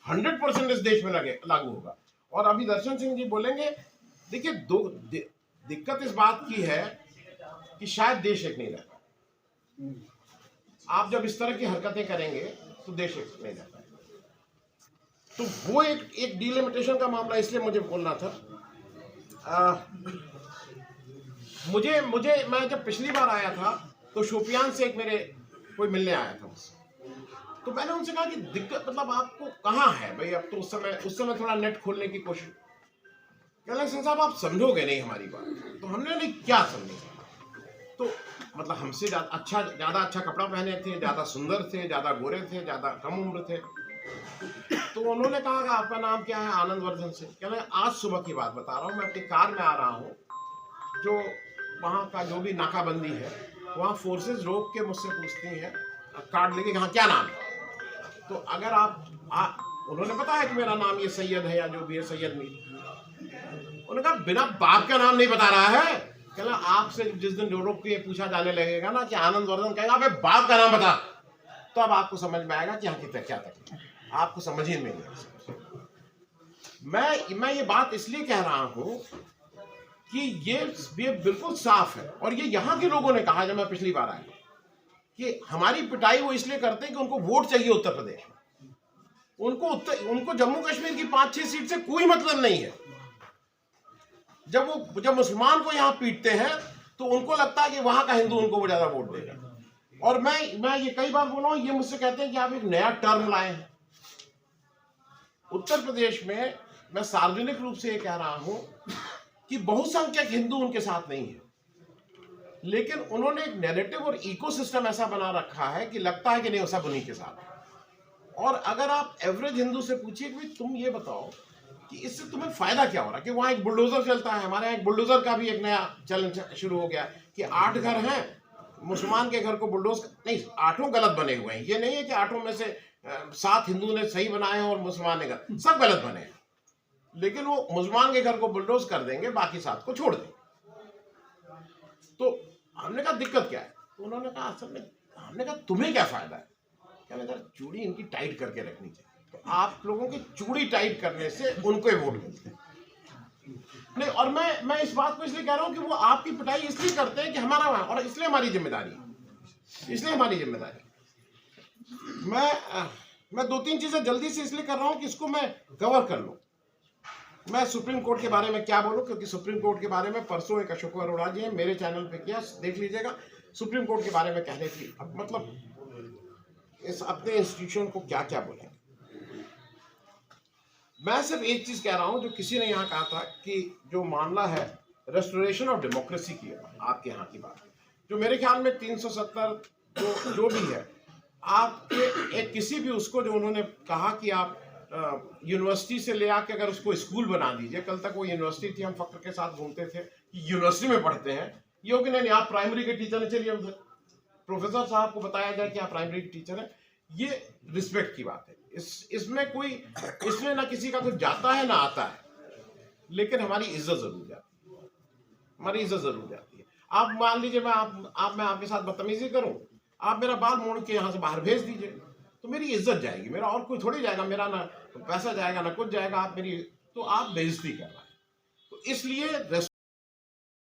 100% इस देश में लागू होगा। और अभी दर्शन सिंह जी बोलेंगे, देखिए दिक्कत इस बात की है कि शायद देश एक नहीं रहता। आप जब इस तरह की हरकतें करेंगे तो देश एक नहीं रहता। तो वो एक डिलिमिटेशन का मामला, इसलिए मुझे बोलना था। मैं जब पिछली बार आया था तो शोपियान से एक मेरे कोई मिलने आया था मुझसे, तो मैंने उनसे कहा कि दिक्कत मतलब आपको कहाँ है भाई। अब तो उस समय थोड़ा नेट खोलने की कोशिश, कहने सिंह साहब आप समझोगे नहीं हमारी बात। तो हमने नहीं क्या समझे, तो मतलब हमसे ज़्यादा अच्छा कपड़ा पहने थे, ज़्यादा सुंदर थे, ज़्यादा गोरे थे, ज़्यादा कम उम्र थे। तो उन्होंने कहा कि आपका नाम क्या है? आनंद वर्धन से। कहना आज सुबह की बात बता रहा हूँ, मैं अपनी कार में आ रहा हूँ, जो वहाँ का जो भी नाकाबंदी है वहाँ फोर्सेस रोक के मुझसे पूछती हैं कार्ड लेके, कहाँ क्या नाम है। तो अगर उन्होंने बताया कि मेरा नाम ये सैयद है या जो भी है, सैयद मीर। उन्होंने कहा बिना बाप का नाम नहीं बता रहा है। कहना आपसे जिस दिन रोक के पूछा जाने लगेगा ना कि आनंद वर्धन, कहेगा अबे बाप का नाम बता, तो अब आपको समझ में आएगा कि यहाँ की क्या तकलीफ, आपको समझ ही में नहीं। मैं ये बात इसलिए कह रहा हूं कि ये बिल्कुल साफ है, और ये यहाँ के लोगों ने कहा जब मैं पिछली बार आया कि हमारी पिटाई वो इसलिए करते हैं कि उनको वोट चाहिए उत्तर प्रदेश में। उनको जम्मू कश्मीर की 5-6 सीट से कोई मतलब नहीं है। जब मुसलमान को यहाँ पीटते हैं तो उनको लगता है कि वहां का हिंदू उनको ज्यादा वोट देगा। और मैं ये कई बार बोला हूं, ये मुझसे कहते हैं कि आप एक नया टर्म लाए हैं उत्तर प्रदेश में। मैं सार्वजनिक रूप से ये कह रहा हूं कि बहुसंख्यक हिंदू उनके साथ नहीं है, लेकिन उन्होंने एक नैरेटिव और इकोसिस्टम ऐसा बना रखा है कि लगता है कि नहीं, वो सब उन्हीं के साथ है। और अगर आप एवरेज हिंदू से पूछिए कि तुम ये बताओ कि इससे तुम्हें फायदा क्या हो रहा है, कि वहां एक बुलडोजर चलता है। हमारे यहाँ एक बुलडोजर का भी एक नया चलन शुरू हो गया कि 8 घर हैं, मुसलमान के घर को बुलडोज नहीं, 8 गलत बने हुए हैं। ये नहीं है कि 8 में से 7 हिंदू ने सही बनाए हैं और मुसलमान ने गलत, सब गलत बने हैं। लेकिन वो मुसलमान के घर को बुलडोज कर देंगे, बाकी 7 को छोड़ देंगे। तो हमने कहा दिक्कत क्या है? तो उन्होंने कहा असल में, हमने कहा तुम्हें क्या फायदा है? कहने लगा चूड़ी इनकी टाइट करके रखनी चाहिए। तो आप लोगों की चूड़ी टाइट करने से उनको ही वोट मिलते हैं। नहीं, और मैं इस बात को इसलिए कह रहा हूं कि वो आपकी पिटाई इसलिए करते हैं कि हमारा, और इसलिए हमारी जिम्मेदारी मैं 2-3 चीजें जल्दी से इसलिए कर रहा हूं कि इसको मैं कवर कर लूं। मैं सुप्रीम कोर्ट के बारे में क्या बोलूं, क्योंकि सुप्रीम कोर्ट के बारे में परसों एक अशोक अरोड़ा जी ने मेरे चैनल पे किया, देख लीजिएगा। सुप्रीम कोर्ट के बारे में कहने की मतलब इस अपने इंस्टीट्यूशन को क्या क्या बोलेंगे। मैं सिर्फ एक चीज कह रहा हूं, जो किसी ने यहाँ कहा था कि जो मामला है रेस्टोरेशन ऑफ डेमोक्रेसी की है, आपके यहाँ की बात, जो मेरे ख्याल में 370 जो भी है, आपके एक किसी भी उसको जो उन्होंने कहा कि आप यूनिवर्सिटी से ले आके अगर उसको स्कूल बना दीजिए। कल तक वो यूनिवर्सिटी थी, हम फक्र के साथ घूमते थे कि यूनिवर्सिटी में पढ़ते हैं। ये हो कि नहीं, आप प्राइमरी के टीचर हैं, चलिए हम प्रोफेसर साहब को बताया जाए कि आप प्राइमरी के टीचर हैं। ये रिस्पेक्ट की बात है। इसमें ना किसी का कुछ जाता है ना आता है, लेकिन हमारी इज्जत जरूर जाती है। आप मान लीजिए मैं आपके साथ बदतमीजी करूं, आप मेरा बाल मोड़ के यहाँ से बाहर भेज दीजिए, तो मेरी इज्जत जाएगी, मेरा और कोई थोड़ी जाएगा, मेरा ना पैसा जाएगा ना कुछ जाएगा, आप मेरी, तो आप बेइज्जती कर रहे हैं। तो इसलिए